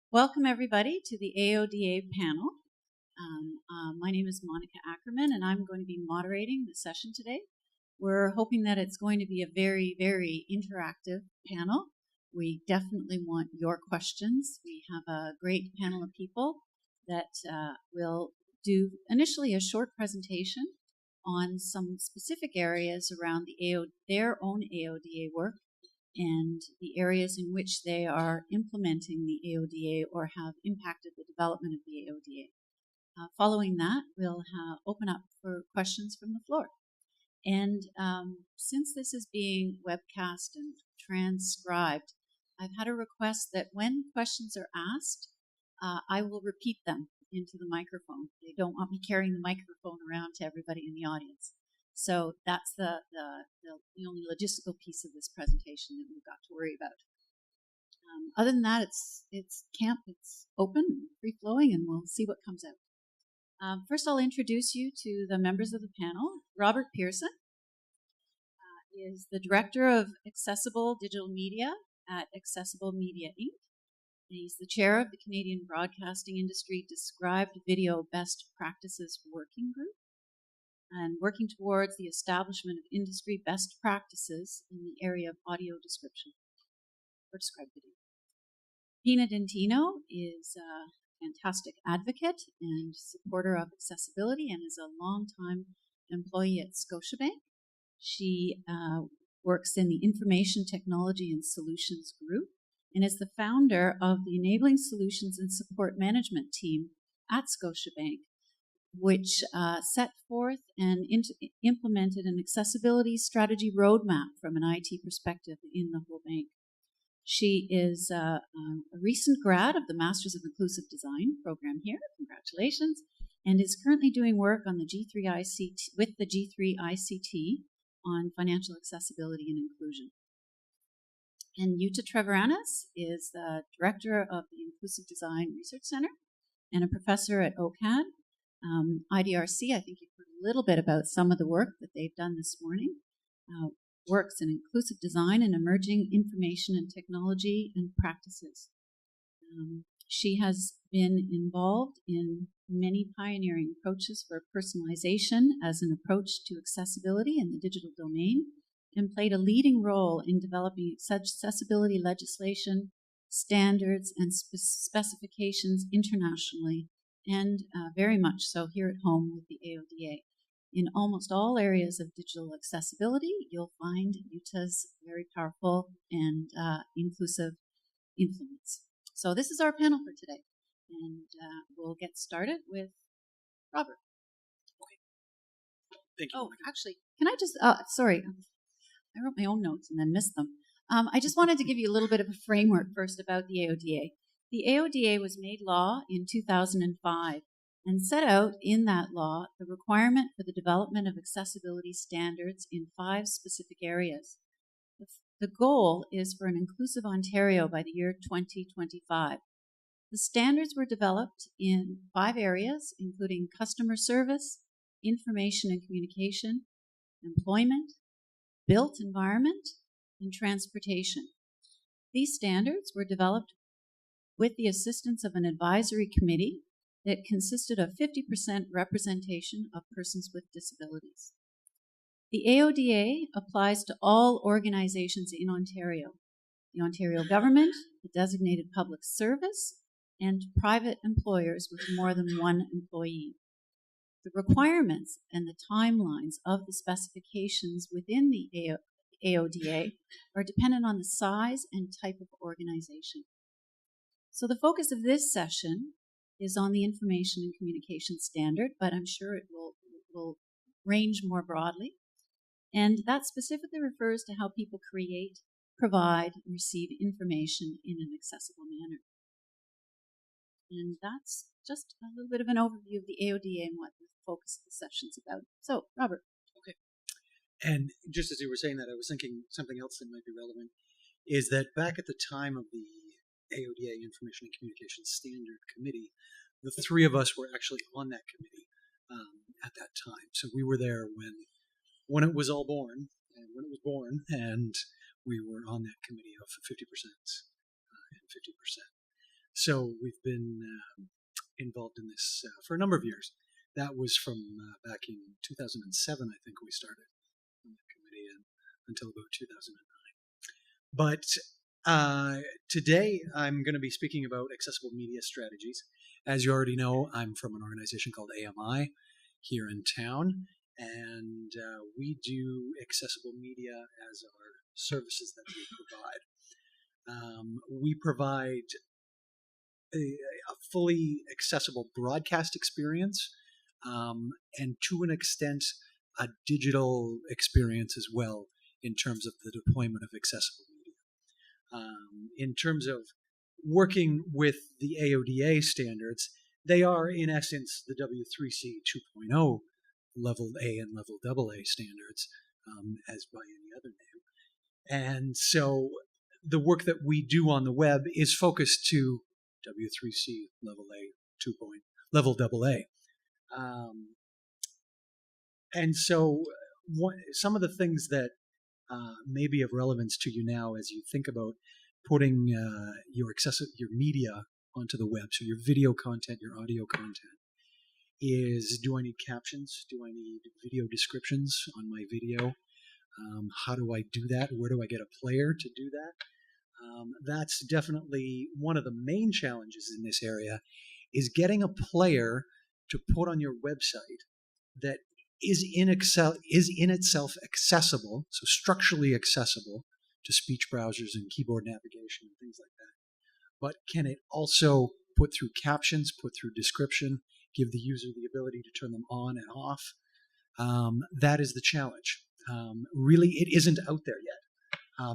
Welcome, everybody, to the AODA panel. My name is Monica Ackermann, and I'm going to be moderating the session today. We're hoping that it's going to be a very, very interactive panel. We definitely want your questions. We have a great panel of people that will do initially a short presentation on some specific areas around their own AODA work and the areas in which they are implementing the AODA or have impacted the development of the AODA. Following that, we'll open up for questions from the floor. And since this is being webcast and transcribed, I've had a request that when questions are asked, I will repeat them into the microphone. They don't want me carrying the microphone around to everybody in the audience. So that's the only logistical piece of this presentation that we've got to worry about. Other than that, it's camp, it's open, free-flowing, and we'll see what comes out. First, I'll introduce you to the members of the panel. Robert Pearson is the Director of Accessible Digital Media at Accessible Media Inc. He's the chair of the Canadian Broadcasting Industry Described Video Best Practices Working Group, and working towards the establishment of industry best practices in the area of audio description or described video. Pina is a fantastic advocate and supporter of accessibility and is a longtime employee at Scotiabank. She works in the Information Technology and Solutions Group and is the founder of the Enabling Solutions and Support Management team at Scotiabank, which set forth and implemented an accessibility strategy roadmap from an IT perspective in the whole bank. She is a recent grad of the Masters of Inclusive Design program here, congratulations, and is currently doing work on the G3 ICT, with the G3 ICT on financial accessibility and inclusion. And Jutta Treviranus is the director of the Inclusive Design Research Center and a professor at OCAD. IDRC, I think you've heard a little bit about some of the work that they've done this morning, works in inclusive design and emerging information and technology and practices. She has been involved in many pioneering approaches for personalization as an approach to accessibility in the digital domain, and played a leading role in developing accessibility legislation, standards, and specifications internationally, and very much so here at home with the AODA. In almost all areas of digital accessibility, you'll find Jutta's very powerful and inclusive influence. So this is our panel for today, and we'll get started with Robert. Okay. Thank you. Oh, actually, can I just, sorry, I wrote my own notes and then missed them. I just wanted to give you a little bit of a framework first about the AODA. The AODA was made law in 2005 and set out in that law the requirement for the development of accessibility standards in 5 specific areas. The goal is for an inclusive Ontario by the year 2025. The standards were developed in 5 areas, including customer service, information and communication, employment, built environment, and transportation. These standards were developed with the assistance of an advisory committee that consisted of 50% representation of persons with disabilities. The AODA applies to all organizations in Ontario, the Ontario government, the designated public service, and private employers with more than 1 employee. The requirements and the timelines of the specifications within the AODA are dependent on the size and type of organization. So the focus of this session is on the information and communication standard, but I'm sure it will range more broadly. And that specifically refers to how people create, provide, and receive information in an accessible manner. And that's just a little bit of an overview of the AODA and what the focus of the session is about. So, Robert. Okay. And just as you were saying that, I was thinking something else that might be relevant is that back at the time of the AODA Information and Communication Standard Committee, the 3 of us were actually on that committee at that time. So we were there when it was all born, and when it was born, and we were on that committee of 50% and 50%. So we've been involved in this for a number of years. That was from back in 2007, I think we started on the committee, and until about 2009. But today I'm going to be speaking about accessible media strategies. As you already know, I'm from an organization called AMI here in town, and we do accessible media as our services that we provide. We provide a fully accessible broadcast experience, and to an extent, a digital experience as well in terms of the deployment of accessible media. In terms of working with the AODA standards, they are in essence the W3C 2.0 level A and level AA standards, as by any other name. And so the work that we do on the web is focused to W3C level A, level AA. And so some of the things that may be of relevance to you now as you think about putting your media onto the web, so your video content, your audio content, is, do I need captions? Do I need video descriptions on my video? How do I do that? Where do I get a player to do that? That's definitely one of the main challenges in this area, is getting a player to put on your website that is in itself accessible, so structurally accessible to speech browsers and keyboard navigation and things like that. But can it also put through captions, put through description, give the user the ability to turn them on and off? That is the challenge. Really, it isn't out there yet.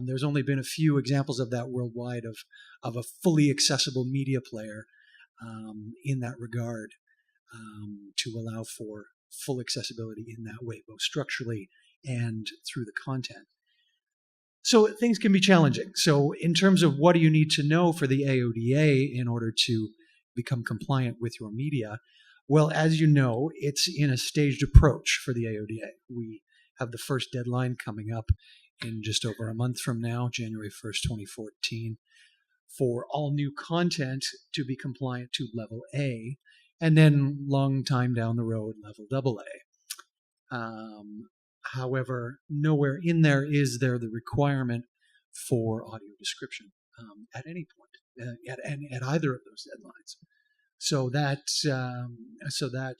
There's only been a few examples of that worldwide of a fully accessible media player in that regard, to allow for full accessibility in that way, both structurally and through the content. So things can be challenging. So in terms of what do you need to know for the AODA in order to become compliant with your media, well, as you know, it's in a staged approach for the AODA. We have the first deadline coming up in just over a month from now, January 1st, 2014, for all new content to be compliant to level A, and then long time down the road, level AA. However, nowhere in there is there the requirement for audio description at any point, at either of those deadlines. So that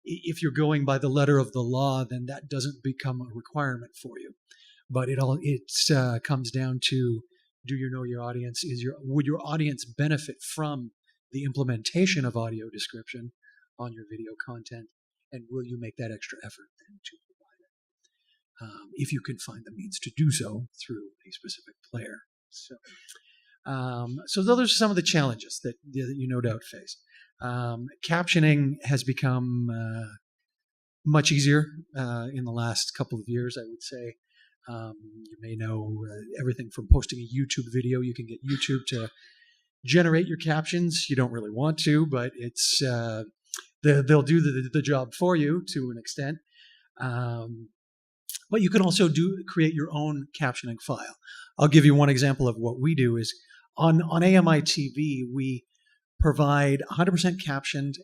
if you're going by the letter of the law, then that doesn't become a requirement for you. But it comes down to, do you know your audience? Would your audience benefit from the implementation of audio description on your video content, and will you make that extra effort then to provide it, if you can find the means to do so through a specific player? So those are some of the challenges that you no doubt face. Captioning has become much easier in the last couple of years, I would say. You may know everything from posting a YouTube video. You can get YouTube to generate your captions. You don't really want to, but it's they'll do the job for you to an extent. But you can also create your own captioning file. I'll give you one example of what we do. Is on AMI TV, we provide 100% captioned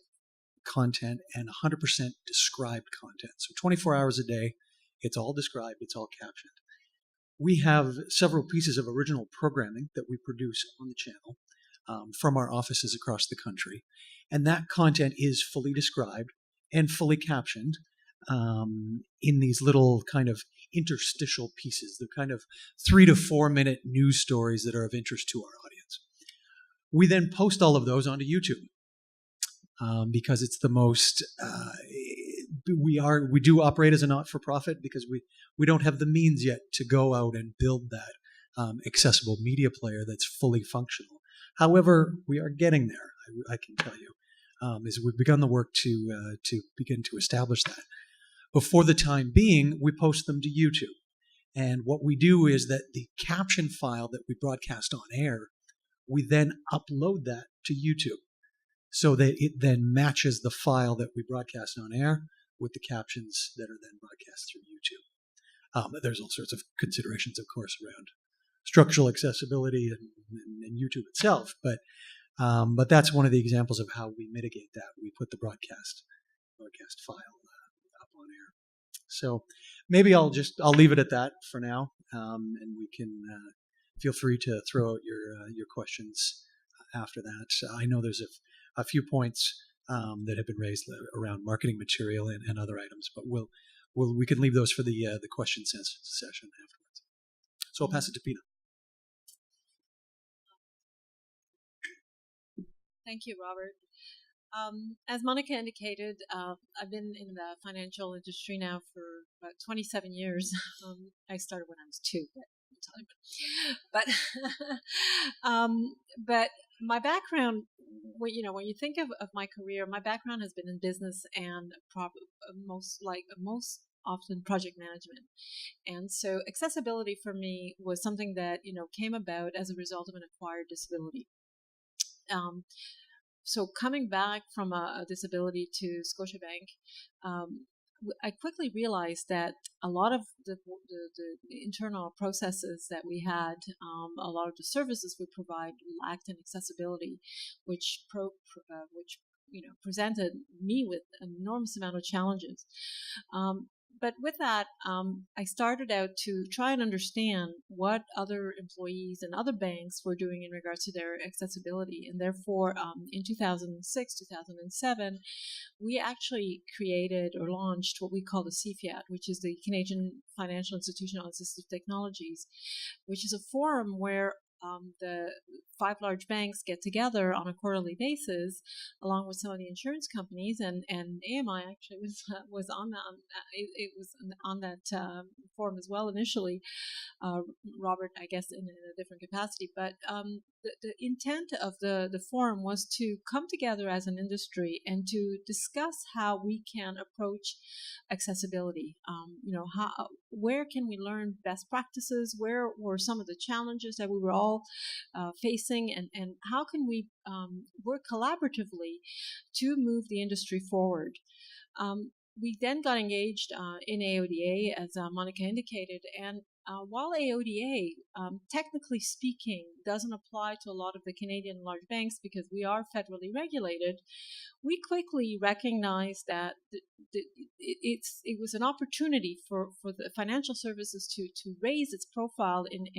content and 100% described content. So 24 hours a day, it's all described, it's all captioned. We have several pieces of original programming that we produce on the channel from our offices across the country. And that content is fully described and fully captioned in these little kind of interstitial pieces. They're kind of 3 to 4 minute news stories that are of interest to our audience. We then post all of those onto YouTube because it's the most... we do operate as a not-for-profit because we don't have the means yet to go out and build that accessible media player that's fully functional. However, we are getting there, I can tell you, as we've begun the work to begin to establish that. But for the time being, we post them to YouTube. And what we do is that the caption file that we broadcast on air, we then upload that to YouTube so that it then matches the file that we broadcast on air with the captions that are then broadcast through YouTube. There's all sorts of considerations, of course, around structural accessibility and YouTube itself, but But that's one of the examples of how we mitigate that. We put the broadcast file up on air. So maybe I'll leave it at that for now, and we can feel free to throw out your questions after that. I know there's a few points that have been raised around marketing material and other items, but we can leave those for the question session afterwards. So I'll pass it to Pina. Thank you, Robert. As Monica indicated, I've been in the financial industry now for about 27 years. I started when I was 2, but my background, when you think of my career, my background has been in business and most often project management. And so accessibility for me was something that, came about as a result of an acquired disability. So coming back from a disability to Scotiabank, I quickly realized that a lot of the internal processes that we had, a lot of the services we provide lacked in accessibility, which presented me with an enormous amount of challenges. But with that, I started out to try and understand what other employees and other banks were doing in regards to their accessibility. And therefore, in 2006, 2007, we actually created or launched what we call the CFIAT, which is the Canadian Financial Institutional Assistive Technologies, which is a forum where the 5 large banks get together on a quarterly basis, along with some of the insurance companies, and AMI actually was on that. It was on that forum as well initially. Robert, I guess, in a different capacity, but the intent of the forum was to come together as an industry and to discuss how we can approach accessibility. Where can we learn best practices? Where were some of the challenges that we were all facing, and how can we work collaboratively to move the industry forward? We then got engaged in AODA, as Monica indicated, and while AODA, technically speaking, doesn't apply to a lot of the Canadian large banks because we are federally regulated, we quickly recognized that it was an opportunity for the financial services to raise its profile in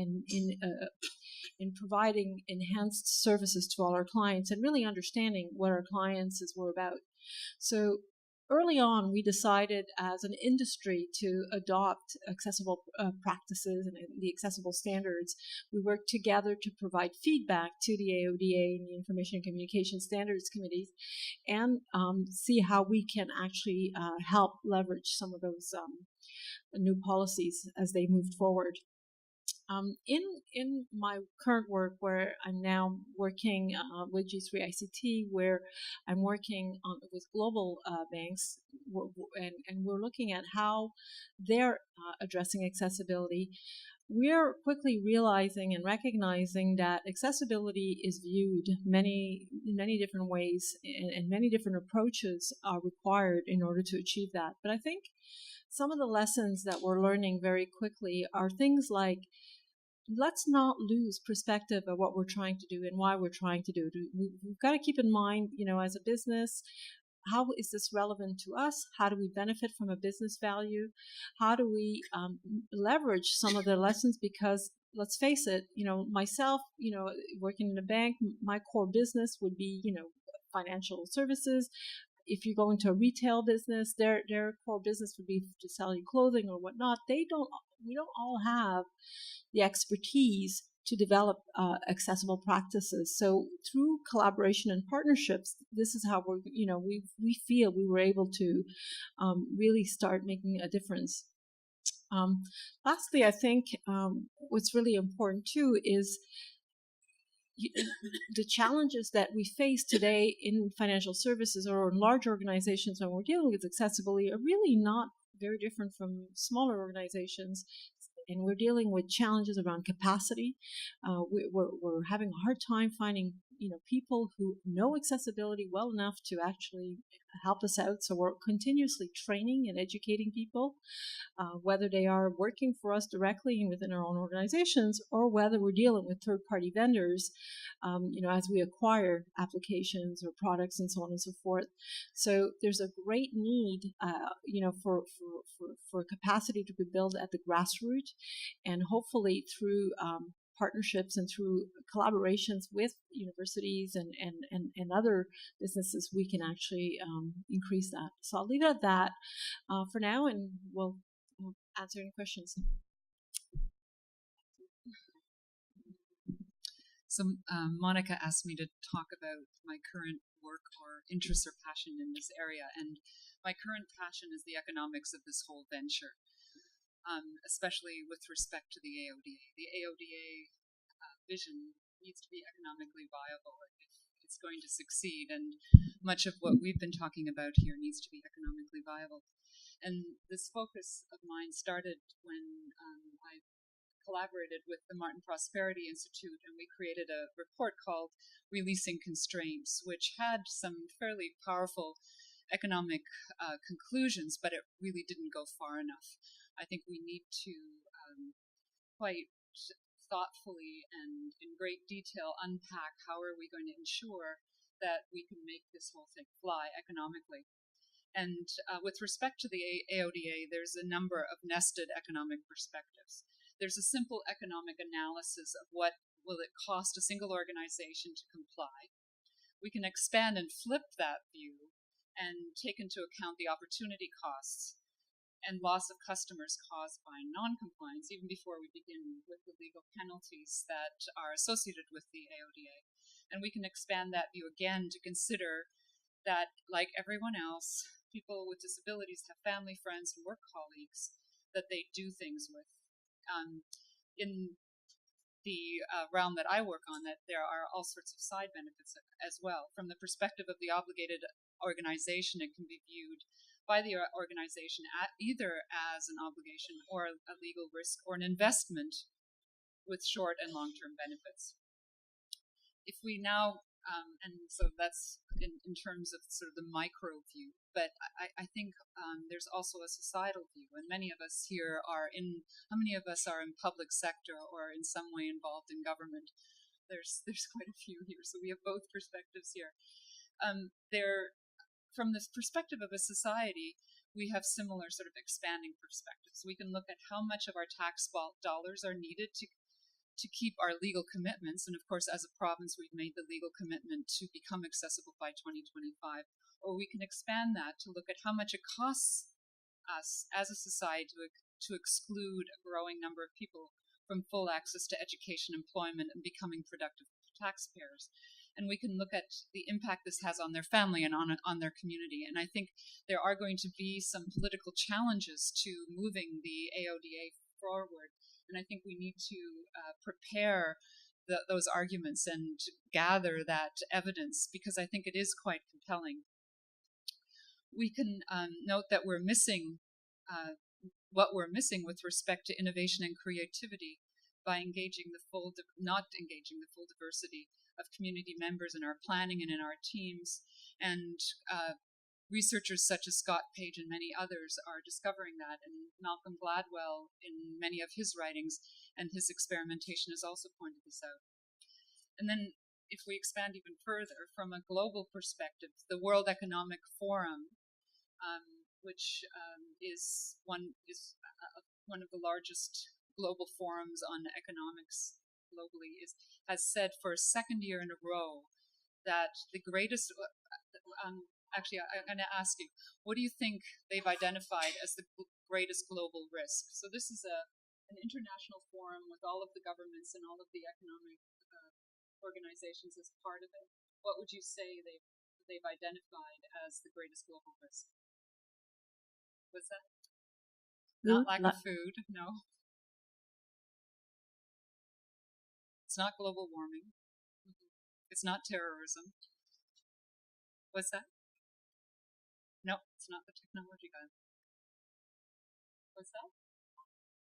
providing enhanced services to all our clients and really understanding what our clients were about. So early on, we decided as an industry to adopt accessible practices and the accessible standards. We worked together to provide feedback to the AODA and the Information and Communication Standards Committees and see how we can actually help leverage some of those new policies as they moved forward. In my current work, where I'm now working with G3 ICT, where I'm working with global banks, and we're looking at how they're addressing accessibility, we're quickly realizing and recognizing that accessibility is viewed in many different ways, and many different approaches are required in order to achieve that. But I think some of the lessons that we're learning very quickly are things like, let's not lose perspective of what we're trying to do and why we're trying to do it. We've got to keep in mind, as a business, how is this relevant to us? How do we benefit from a business value? How do we leverage some of the lessons? Because let's face it, myself, working in a bank, my core business would be, financial services. If you go into a retail business, their core business would be to sell you clothing or whatnot. We don't all have the expertise to develop accessible practices. So through collaboration and partnerships, this is how we feel we were able to really start making a difference. Lastly, I think what's really important too is the challenges that we face today in financial services or in large organizations when we're dealing with accessibility are really not very different from smaller organizations. And we're dealing with challenges around capacity. We're having a hard time finding people who know accessibility well enough to actually help us out. So we're continuously training and educating people, whether they are working for us directly within our own organizations or whether we're dealing with third-party vendors, as we acquire applications or products and so on and so forth. So there's a great need, for capacity to be built at the grassroots, and hopefully through partnerships and through collaborations with universities and other businesses, we can actually increase that. So I'll leave it at that for now, and we'll answer any questions. So Monica asked me to talk about my current work or interest or passion in this area, and my current passion is the economics of this whole venture, especially with respect to the AODA. The AODA vision needs to be economically viable if it's going to succeed, and much of what we've been talking about here needs to be economically viable. And this focus of mine started when I collaborated with the Martin Prosperity Institute, and we created a report called Releasing Constraints, which had some fairly powerful economic conclusions, but it really didn't go far enough. I think we need to quite thoughtfully and in great detail unpack how are we going to ensure that we can make this whole thing fly economically. And with respect to the AODA, there's a number of nested economic perspectives. There's a simple economic analysis of what will it cost a single organization to comply. We can expand and flip that view and take into account the opportunity costs and loss of customers caused by non-compliance, even before we begin with the legal penalties that are associated with the AODA. And we can expand that view again to consider that, like everyone else, people with disabilities have family, friends, and work colleagues that they do things with. In the realm that I work on, that there are all sorts of side benefits as well. From the perspective of the obligated organization, it can be viewed by the organization either as an obligation or a legal risk or an investment with short and long-term benefits. If we now, and so that's in terms of sort of the micro view, but I think there's also a societal view, and many of us here are how many of us are in public sector or in some way involved in government? There's quite a few here, so we have both perspectives here. From the perspective of a society, we have similar sort of expanding perspectives. We can look at how much of our tax dollars are needed to keep our legal commitments. And of course, as a province, we've made the legal commitment to become accessible by 2025. Or we can expand that to look at how much it costs us as a society to exclude a growing number of people from full access to education, employment, and becoming productive taxpayers. And we can look at the impact this has on their family and on their community. And I think there are going to be some political challenges to moving the AODA forward. And I think we need to prepare those arguments and gather that evidence, because I think it is quite compelling. We can note that we're missing what we're missing with respect to innovation and creativity by not engaging the full diversity of community members in our planning and in our teams. And researchers such as Scott Page and many others are discovering that, and Malcolm Gladwell in many of his writings and his experimentation has also pointed this out. And then if we expand even further from a global perspective, the World Economic Forum, which is one of the largest global forums on economics globally, has said for a second year in a row that the greatest, actually I'm going to ask you, what do you think they've identified as the greatest global risk? So this is an international forum with all of the governments and all of the economic organizations as part of it. What would you say they've identified as the greatest global risk? What's that? Not lack of food, no. It's not global warming. It's not terrorism. What's that? No, it's not the technology guy. What's that?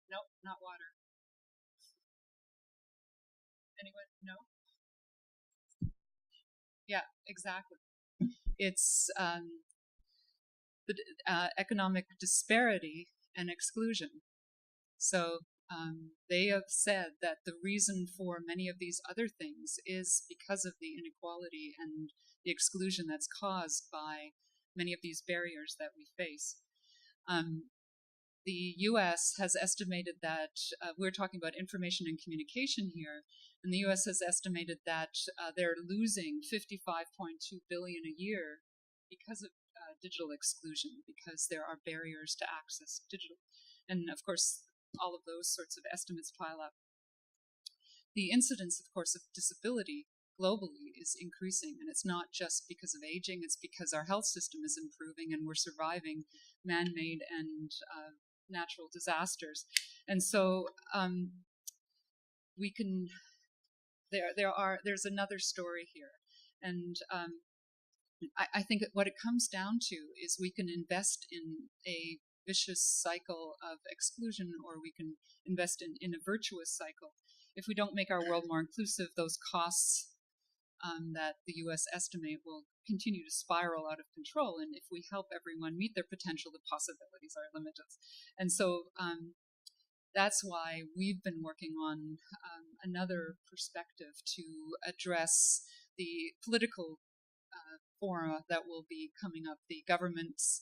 No, not water. Anyone? No? Yeah, exactly. It's the economic disparity and exclusion. So they have said that the reason for many of these other things is because of the inequality and the exclusion that's caused by many of these barriers that we face. The US has estimated that we're talking about information and communication here, and the US has estimated that they're losing 55.2 billion a year because of digital exclusion, because there are barriers to access digital. And of course, all of those sorts of estimates pile up. The incidence, of course, of disability globally is increasing, and it's not just because of aging, it's because our health system is improving and we're surviving man-made and natural disasters. And so we can, there's another story here. And I think what it comes down to is we can invest in a vicious cycle of exclusion, or we can invest in a virtuous cycle. If we don't make our world more inclusive, those costs that the US estimate will continue to spiral out of control. And if we help everyone meet their potential, the possibilities are limitless. And so that's why we've been working on another perspective to address the political fora that will be coming up, the government's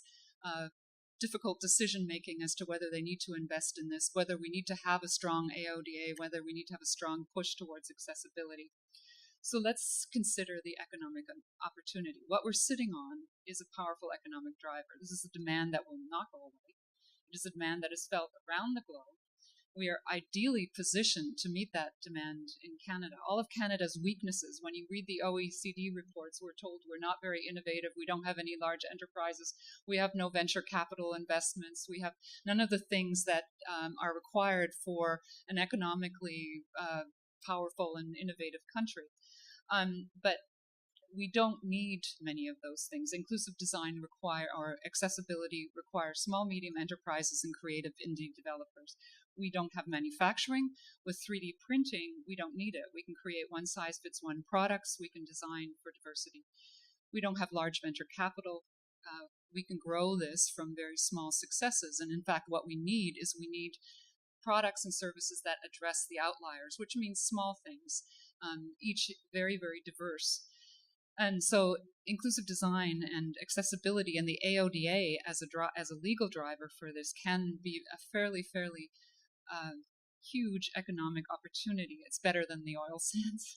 difficult decision making as to whether they need to invest in this, whether we need to have a strong AODA, whether we need to have a strong push towards accessibility. So let's consider the economic opportunity. What we're sitting on is a powerful economic driver. This is a demand that will not go away. It is a demand that is felt around the globe. We are ideally positioned to meet that demand in Canada. All of Canada's weaknesses, when you read the OECD reports, we're told we're not very innovative, we don't have any large enterprises, we have no venture capital investments, we have none of the things that are required for an economically powerful and innovative country. But we don't need many of those things. Inclusive design or accessibility requires small, medium enterprises and creative indie developers. We don't have manufacturing. With 3D printing, we don't need it. We can create one-size-fits-one products. We can design for diversity. We don't have large venture capital. We can grow this from very small successes. And in fact, what we need products and services that address the outliers, which means small things, each very, very diverse. And so inclusive design and accessibility and the AODA as a legal driver for this can be a fairly huge economic opportunity. It's better than the oil sands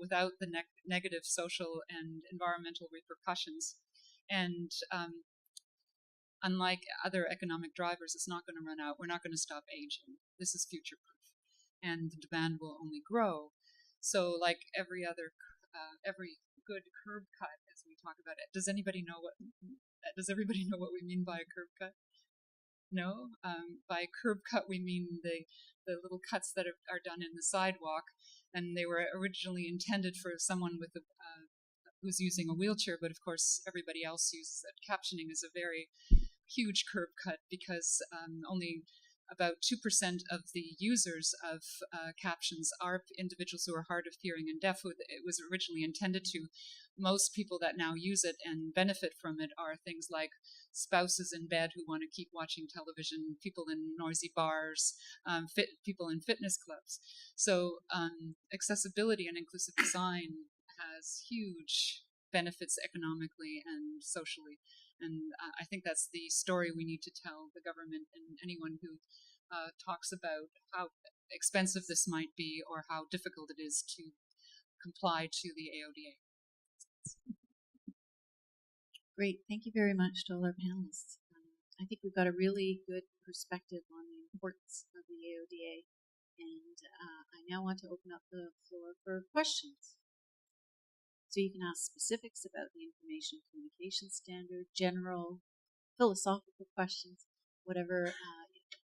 without the negative social and environmental repercussions. And unlike other economic drivers, it's not going to run out. We're not going to stop aging. This is future-proof, and the demand will only grow. So, like every good curb cut, as we talk about it, does everybody know what we mean by a curb cut? No, by curb cut we mean the little cuts that are done in the sidewalk, and they were originally intended for someone with who's using a wheelchair, but of course everybody else uses it. Captioning is a very huge curb cut because only about 2% of the users of captions are individuals who are hard of hearing and deaf, who it was originally intended to. Most people that now use it and benefit from it are things like spouses in bed who want to keep watching television, people in noisy bars, people in fitness clubs. So accessibility and inclusive design has huge benefits economically and socially. And I think that's the story we need to tell the government and anyone who talks about how expensive this might be or how difficult it is to comply to the AODA. Great. Thank you very much to all our panelists. I think we've got a really good perspective on the importance of the AODA. And I now want to open up the floor for questions. So you can ask specifics about the information communication standard, general, philosophical questions, whatever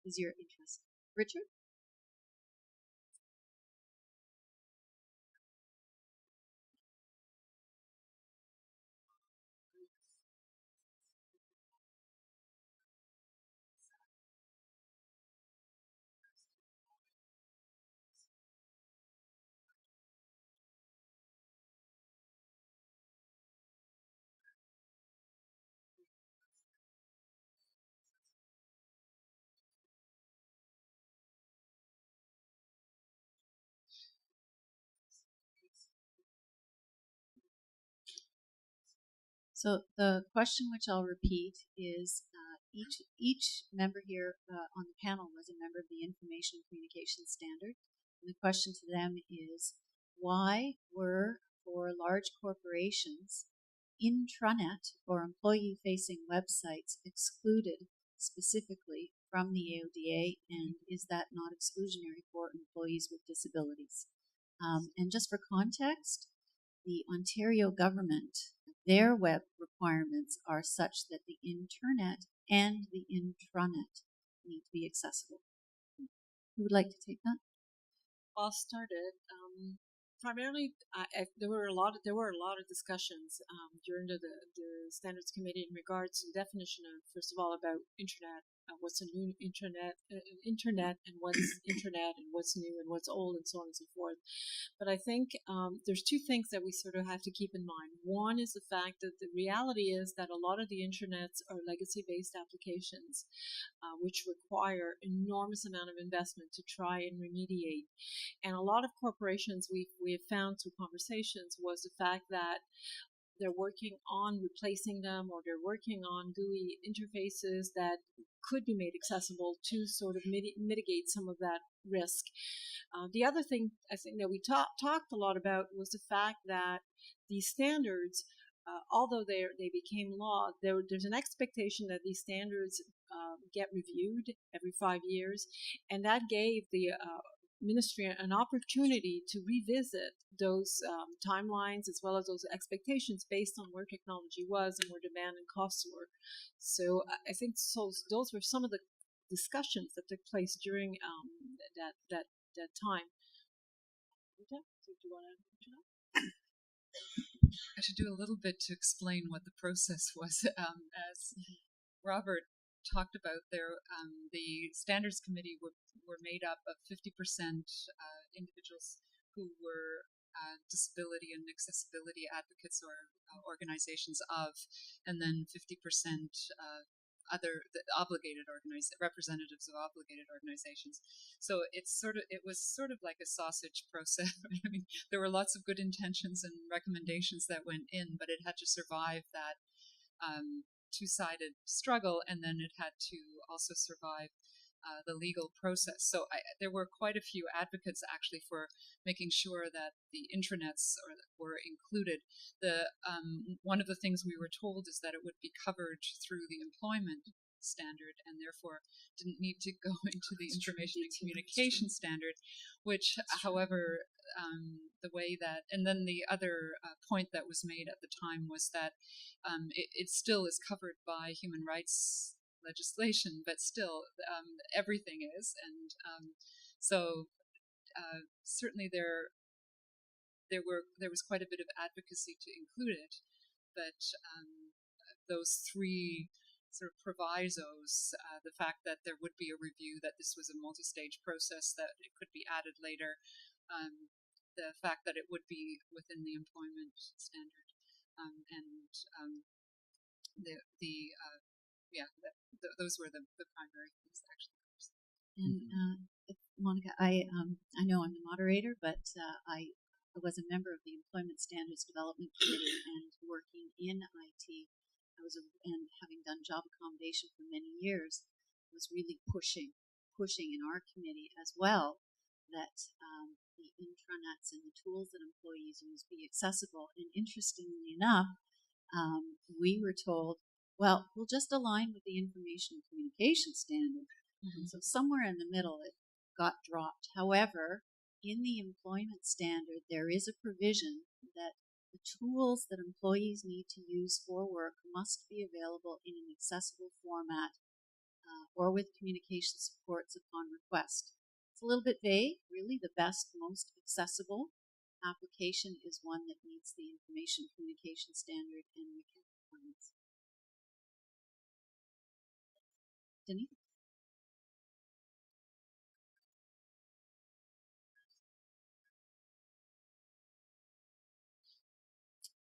is your interest. Richard? So the question, which I'll repeat, is each member here on the panel was a member of the Information and Communication Standard. And the question to them is, why were, for large corporations, intranet or employee-facing websites excluded specifically from the AODA, and is that not exclusionary for employees with disabilities? And just for context, the Ontario government, their web requirements are such that the internet and the intranet need to be accessible. Who would like to take that? I'll start it. Primarily, there were a lot of discussions during the standards committee in regards to the definition of, first of all, about internet, what's a new internet, and what's intranet, and what's new and what's old, and so on and so forth. But I think there's two things that we sort of have to keep in mind. One is the fact that the reality is that a lot of the intranets are legacy-based applications, which require enormous amount of investment to try and remediate. And a lot of corporations we have found through conversations was the fact that they're working on replacing them, or they're working on GUI interfaces that could be made accessible to sort of mitigate some of that risk. The other thing I think that we talked a lot about was the fact that these standards, although they became law, there's an expectation that these standards get reviewed every 5 years, and that gave the ministry an opportunity to revisit those timelines as well as those expectations based on where technology was and where demand and costs were. So I think those were some of the discussions that took place during that time. Jutta, do you want to answer that? I should do a little bit to explain what the process was. As Robert talked about, the standards committee were made up of 50% individuals who were disability and accessibility advocates or organizations of, and then 50% obligated representatives of obligated organizations. So it was sort of like a sausage process. I mean, there were lots of good intentions and recommendations that went in, but it had to survive that two-sided struggle, and then it had to also survive the legal process. So there were quite a few advocates actually for making sure that the intranets were included. One of the things we were told is that it would be covered through the employment standard and therefore didn't need to go into the information and communication standard, which, however, the way that, and then the other point that was made at the time was that it still is covered by human rights legislation, but still everything is, and so certainly there was quite a bit of advocacy to include it, but those three sort of provisos, the fact that there would be a review, that this was a multi-stage process, that it could be added later, the fact that it would be within the employment standard, those were the primary things actually. And Monica, I know I'm the moderator, but I was a member of the Employment Standards Development Committee, and working in IT, and having done job accommodation for many years, was really pushing in our committee as well that the intranets and the tools that employees use be accessible. And interestingly enough, we were told, well, we'll just align with the Information and Communication Standard. Mm-hmm. So somewhere in the middle it got dropped. However, in the employment standard, there is a provision that the tools that employees need to use for work must be available in an accessible format or with communication supports upon request. It's a little bit vague. Really, the best, most accessible application is one that meets the Information Communication Standard and WCAG requirements. Denise?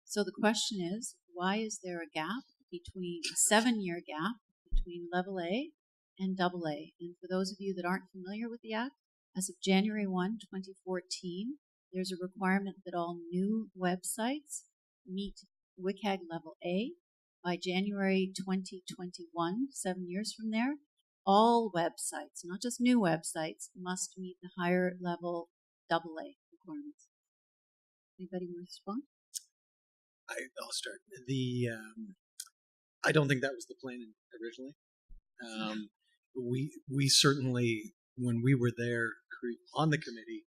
So the question is, why is there a gap between a 7-year gap between level A and double A? And for those of you that aren't familiar with the Act, as of January 1, 2014, there's a requirement that all new websites meet WCAG Level A by January 2021, 7 years from there. All websites, not just new websites, must meet the higher level AA requirements. Anybody want to respond? I'll start. I don't think that was the plan originally. We certainly, when we were there on the committee,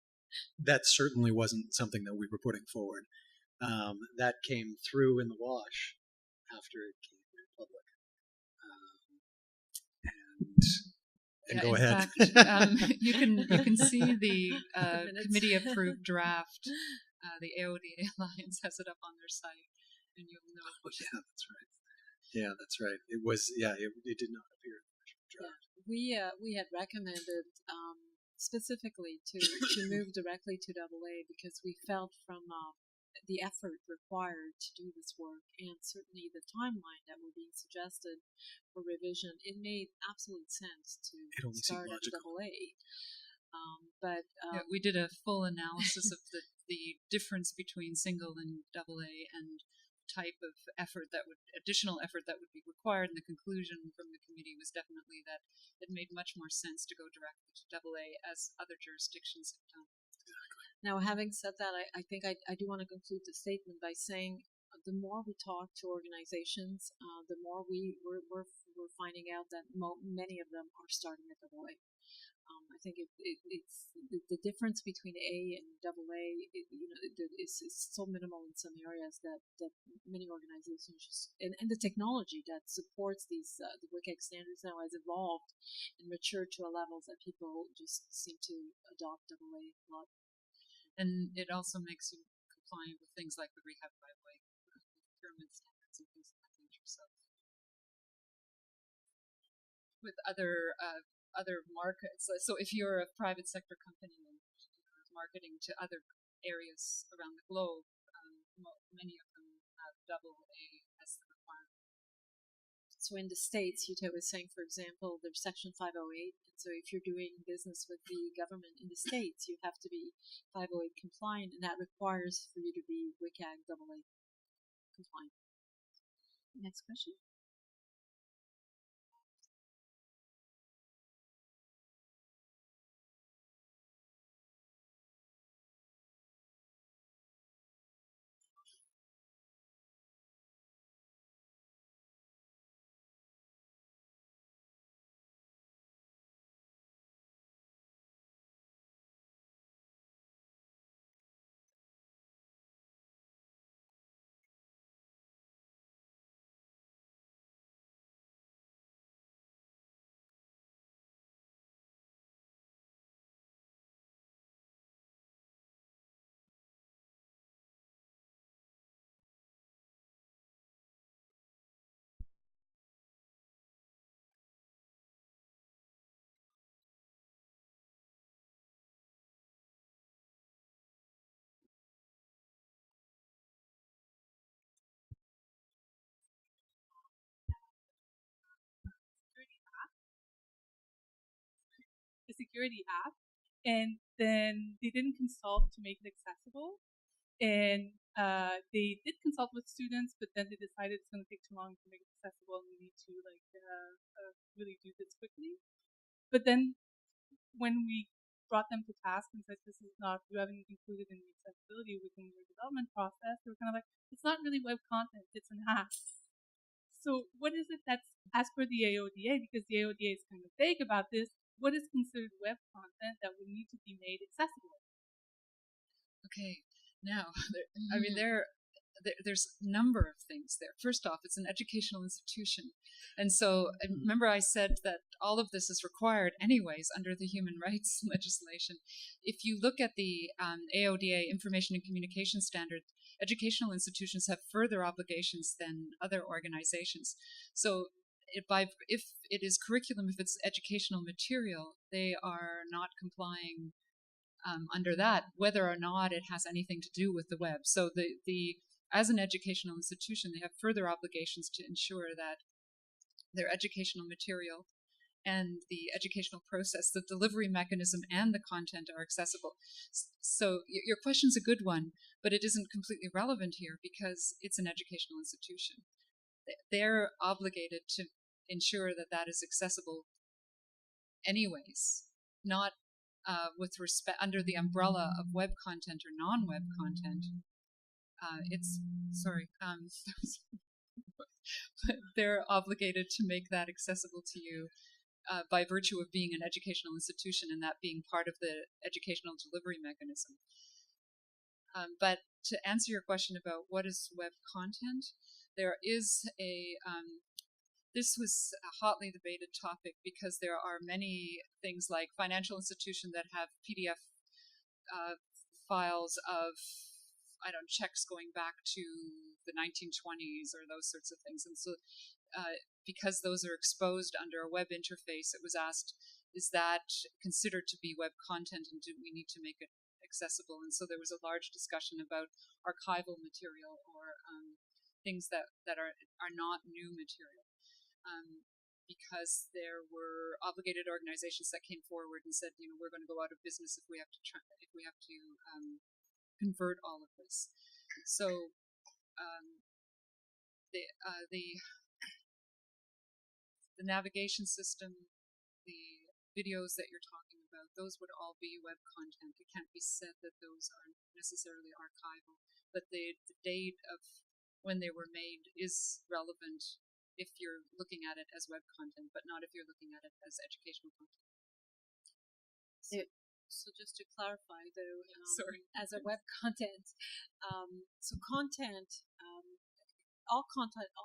that certainly wasn't something that we were putting forward. That came through in the wash after it came public. And go ahead. Fact, you can see the committee approved draft. The AODA Alliance has it up on their site, and you'll know. Oh, yeah, that's right. Yeah, that's right. It was. Yeah, it did not appear in the original draft. Yeah, we had recommended specifically to move directly to AA because we felt from the effort required to do this work and certainly the timeline that were being suggested for revision, it made absolute sense to start at AA. We did a full analysis of the difference between single and AA and type of additional effort that would be required, and the conclusion from the committee was definitely that it made much more sense to go directly to AA as other jurisdictions have done. Now, having said that, I think I do want to conclude the statement by saying the more we talk to organizations, the more we're finding out that many of them are starting at AA. I think it's the difference between A and AA. Is so minimal in some areas that many organizations just and the technology that supports these the WCAG standards now has evolved and matured to a level that people just seem to adopt AA a lot. And it also makes you compliant with things like the rehab byway, pyramid standards and things of that nature. So, with other markets, so if you're a private sector company and you're marketing to other areas around the globe, many of them have AA as the requirement. So in the States, Jutta was saying, for example, there's Section 508. And so if you're doing business with the government in the States, you have to be 508 compliant, and that requires for you to be WCAG AA compliant. Next question. The security app, and then they didn't consult to make it accessible. And they did consult with students, but then they decided it's going to take too long to make it accessible, and we need to really do this quickly. But then when we brought them to task and said, this is not, you haven't included any accessibility within your development process, they were kind of like, it's not really web content, it's an app. So what is it that's, as per the AODA, because the AODA is kind of vague about this, what is considered web content that would need to be made accessible? Okay, now, there's a number of things there. First off, it's an educational institution. And so, remember I said that all of this is required anyways under the human rights legislation. If you look at the AODA Information and Communication Standard, educational institutions have further obligations than other organizations. So, if it is curriculum, if it's educational material, they are not complying under that, whether or not it has anything to do with the web. So as an educational institution, they have further obligations to ensure that their educational material and the educational process, the delivery mechanism, and the content are accessible. So your question's a good one, but it isn't completely relevant here because it's an educational institution. They're obligated to ensure that that is accessible anyways, not with respect under the umbrella of web content or non-web content. They're obligated to make that accessible to you by virtue of being an educational institution and that being part of the educational delivery mechanism. But to answer your question about what is web content, there is this was a hotly debated topic because there are many things like financial institutions that have PDF files of, checks going back to the 1920s or those sorts of things. And so because those are exposed under a web interface, it was asked, is that considered to be web content and do we need to make it accessible? And so there was a large discussion about archival material or things that are not new material. Because there were obligated organizations that came forward and said, we're going to go out of business if we have to convert all of this. So the navigation system, the videos that you're talking about, those would all be web content. It can't be said that those aren't necessarily archival, but the date of when they were made is relevant if you're looking at it as web content, but not if you're looking at it as educational content. So just to clarify, though, as a web content, all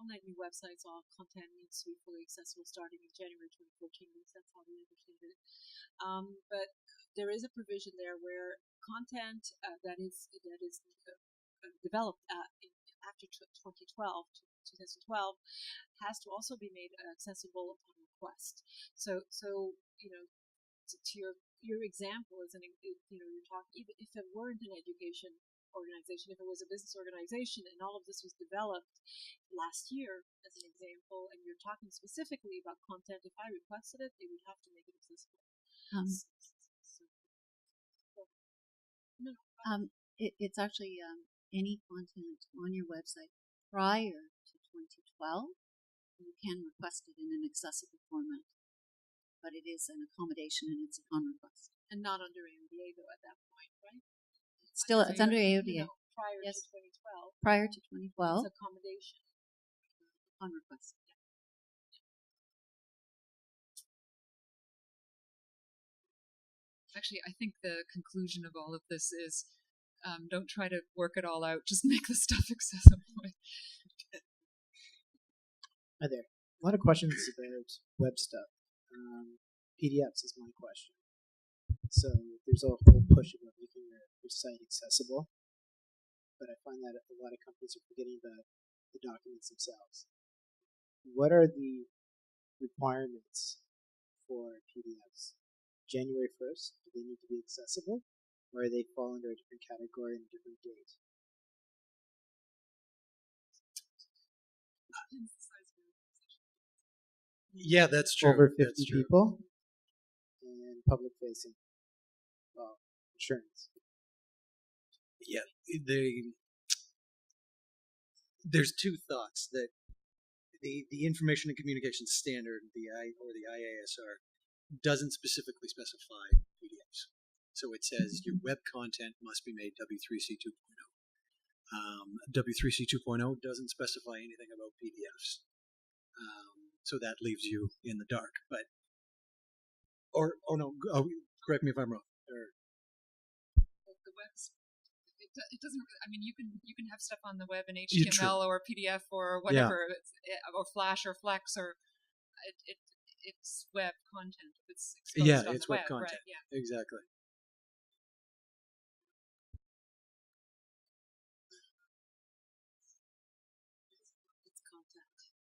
net new websites, all content needs to be fully accessible starting in January 2014. That's how we understand it. But there is a provision there where content that is developed after 2012 has to also be made accessible upon request. So to your example is you're talking, even if it weren't an education organization, if it was a business organization and all of this was developed last year as an example, and you're talking specifically about content, if I requested it, they would have to make it accessible. It's actually any content on your website prior to 2012, you can request it in an accessible format. But it is an accommodation and it's upon request. And not under AODA, though, at that point, right? It's under AODA. Prior yes. to 2012. Prior to 2012. It's accommodation. Upon request. Actually, I think the conclusion of all of this is don't try to work it all out. Just make the stuff accessible. Hi there. A lot of questions about web stuff. PDFs is my question. So there's a whole push about making your site accessible, but I find that a lot of companies are forgetting about the documents themselves. What are the requirements for PDFs? January 1st, do they need to be accessible, or they fall under a different category and a different date? Yeah, that's true. Over 50 that's true. people and public facing. Well, insurance. Yeah, there's two thoughts that the Information and Communications Standard, the IASR, doesn't specifically specify PDFs. So it says your web content must be made W3C 2.0. W3C 2.0 doesn't specify anything about PDFs. So that leaves you in the dark. But, correct me if I'm wrong. The web's, it doesn't. I mean, you can have stuff on the web in HTML or PDF or whatever, or Flash or Flex, or it's web content. It's exposed on it's the web web, content. right? Yeah, exactly.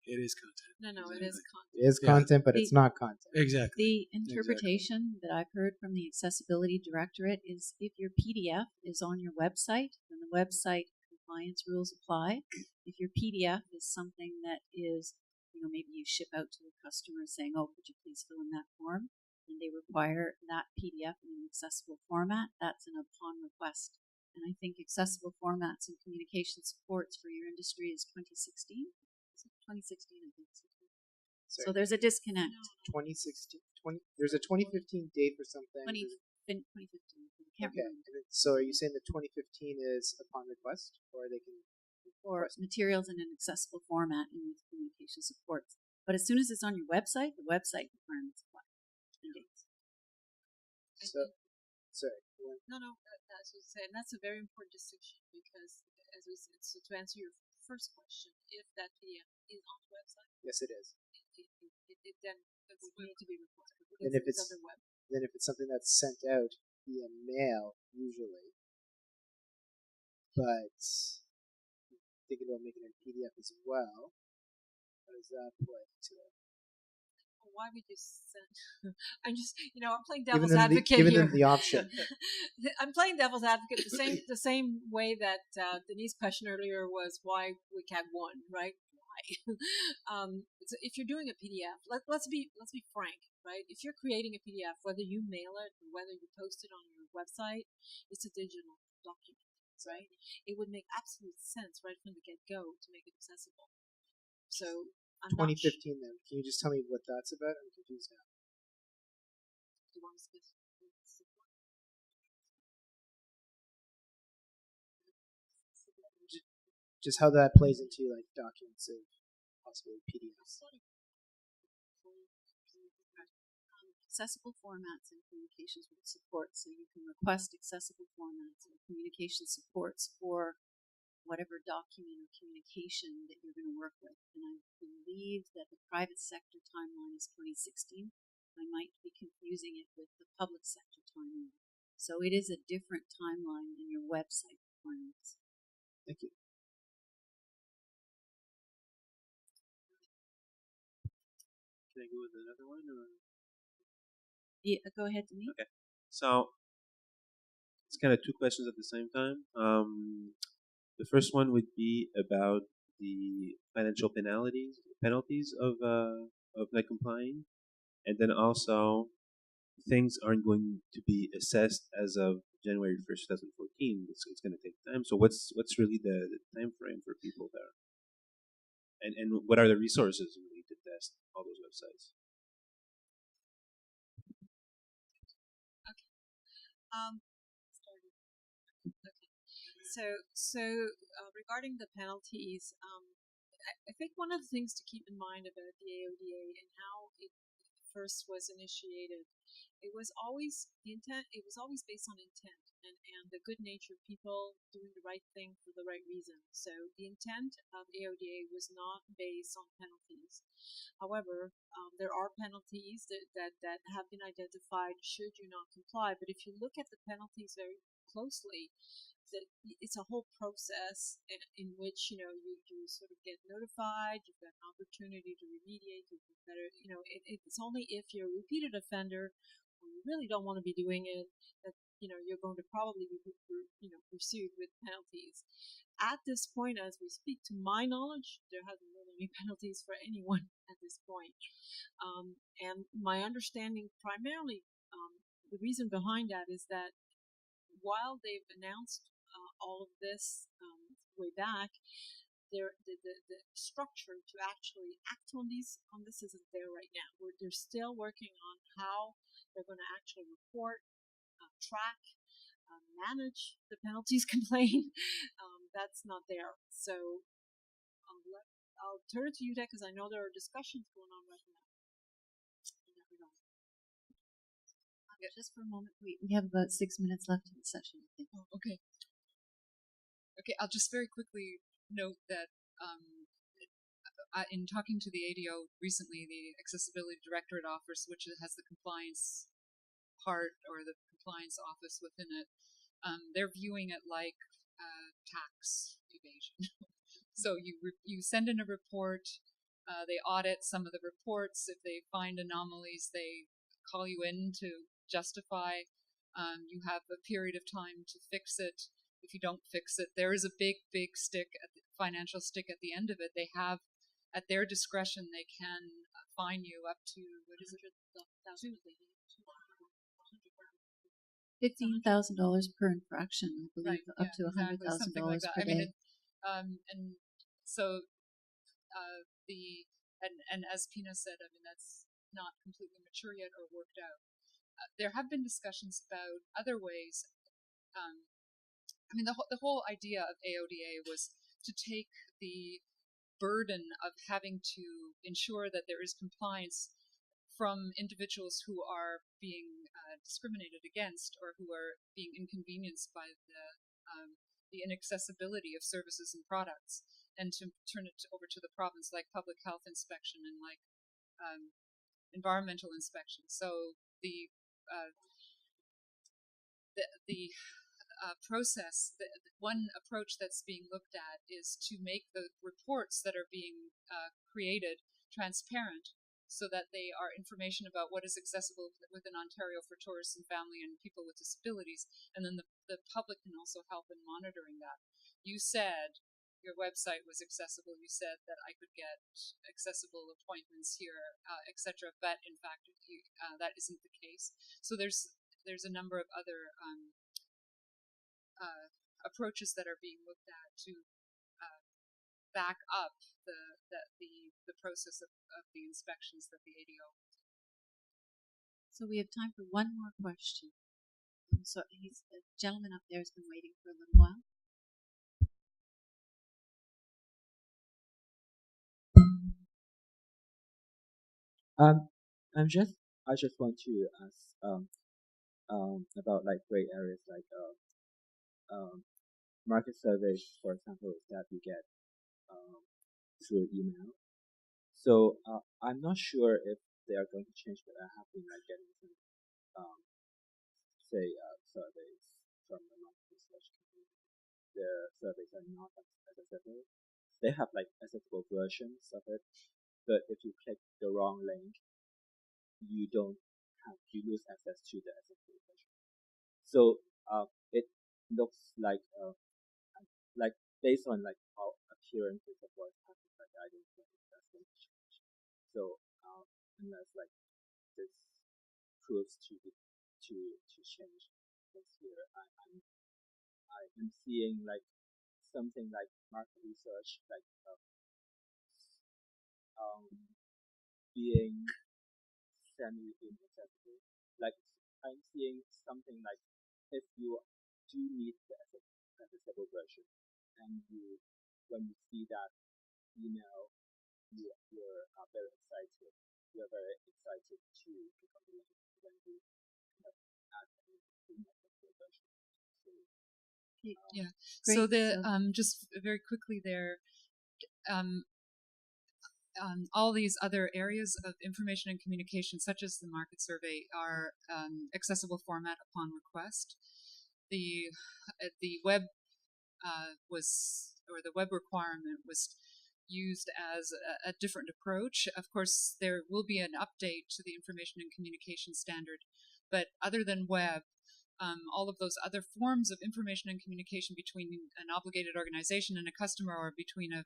It is content. No, it is content. It is content, but it's not content. Exactly. The interpretation that I've heard from the Accessibility Directorate is if your PDF is on your website, then the website compliance rules apply. If your PDF is something that is, maybe you ship out to a customer saying, oh, could you please employees fill in that form, and they require that PDF in an accessible format. That's an upon request. And I think accessible formats and communication supports for your industry is 2016. Is it 2016? I think so. So there's a disconnect. 2016. There's a 2015 date for something. 2015. I can't remember. So are you saying that 2015 is upon request, or they can? Or materials in an accessible format in with communication supports. But as soon as it's on your website, the website requirements apply. So, sorry. No, that's what I said. And that's a very important distinction because, as we said, so to answer your first question, if that PDF is on the website, yes, it is. It then it would need to be required. And if it's on the web. Then if it's something that's sent out via mail, usually, but thinking about making it a PDF as well, how does that play into it? Why would you send? I'm just, I'm playing devil's Giving advocate them here. the option. I'm playing devil's advocate the same way that Denise's question earlier was why WCAG won, right? Why? So if you're doing a PDF, let's be frank, right? If you're creating a PDF, whether you mail it or whether you post it on your website, it's a digital document, right? It would make absolute sense right from the get-go to make it accessible. So. 2015 then. Can you just tell me what that's about? I'm confused now. Do you want to specify? Just how that plays into like documents of possibly PDFs. Accessible formats and communications with support, so you can request accessible formats and communication supports for whatever document or communication that you're going to work with. And I believe that the private sector timeline is 2016. I might be confusing it with the public sector timeline. So it is a different timeline than your website requirements. Thank you. Can I go with another one? Or? Yeah, go ahead, Denise. Okay. So it's kind of two questions at the same time. The first one would be about the financial penalties of not complying, and then also things aren't going to be assessed as of January 1st, 2014. It's going to take time. So what's really the time frame for people there, and what are the resources we need to test all those websites? Okay. So regarding the penalties, I think one of the things to keep in mind about the AODA and how it first was initiated, it was always based on intent and the good nature of people doing the right thing for the right reason. So the intent of AODA was not based on penalties. However, there are penalties that have been identified should you not comply. But if you look at the penalties very closely, it's a whole process in which you sort of get notified, you've got an opportunity to remediate, you get better. It's only if you're a repeated offender or you really don't want to be doing it that you're going to probably be pursued with penalties. At this point, as we speak, to my knowledge, there hasn't been any penalties for anyone at this point. And my understanding, primarily, the reason behind that is that while they've announced all of this way back, the structure to actually act on this isn't there right now. They're still working on how they're going to actually report, track, manage the penalties complaint. That's not there. So I'll turn it to you, because I know there are discussions going on right now. Just for a moment, we have about 6 minutes left in the session. Oh, okay. Okay, I'll just very quickly note that in talking to the ADO recently, the Accessibility Directorate Office, which has the compliance part or the compliance office within it, they're viewing it like tax evasion. So you send in a report, they audit some of the reports. If they find anomalies, they call you in to justify. You have a period of time to fix it. If you don't fix it, there is a big stick, financial stick at the end of it. They have at their discretion, they can fine you up to, what is it? $15,000 per infraction, I believe, Right, up to exactly, $100,000 something like that. per I mean, day. and so and as Pina said, I mean, that's not completely mature yet or worked out. There have been discussions about other ways. I mean, the whole idea of AODA was to take the burden of having to ensure that there is compliance from individuals who are being discriminated against or who are being inconvenienced by the inaccessibility of services and products, and to turn it over to the province, like public health inspection and like environmental inspection. So the process, one approach that's being looked at is to make the reports that are being created transparent, so that they are information about what is accessible within Ontario for tourists and family and people with disabilities, and then the public can also help in monitoring that. You said your website was accessible. You said that I could get accessible appointments here, etc. But in fact, that isn't the case. So there's a number of other approaches that are being looked at to back up the process of the inspections that the ADO. So we have time for one more question. So the gentleman up there has been waiting for a little while. I just want to ask about like gray areas like market surveys, for example, that you get through email. So I'm not sure if they are going to change, but I have been like getting some surveys from the market research company. Their surveys are not accessible. They have like accessible versions of it, but if you click the wrong link, you lose access to the accessible version. So it looks like based on like how appearances of what's happening, like I don't think that's going to change. So unless like this proves to change this year, I'm seeing like something like market research like being semi-inaccessible. Like I'm seeing something like if you do need the accessible version, and when you see that email, you're very excited. You're very excited to become the when you add the accessible version. Yeah. Great. So just very quickly there. All these other areas of information and communication, such as the market survey, are accessible format upon request. The web the web requirement was used as a different approach. Of course, there will be an update to the information and communication standard, but other than web, all of those other forms of information and communication between an obligated organization and a customer, or between a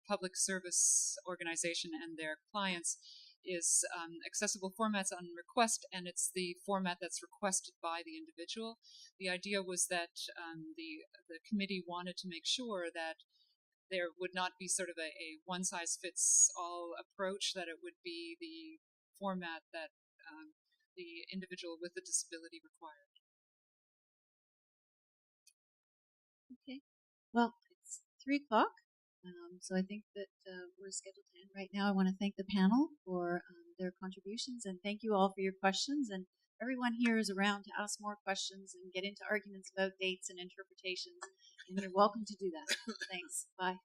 public service organization and their clients, is accessible formats on request, and it's the format that's requested by the individual. The idea was that the committee wanted to make sure that there would not be sort of a one-size-fits-all approach, that it would be the format that the individual with the disability required. Okay. Well, it's 3:00, so I think that we're scheduled to end right now. I want to thank the panel for their contributions, and thank you all for your questions. And everyone here is around to ask more questions and get into arguments about dates and interpretations, and you're welcome to do that. Thanks. Bye.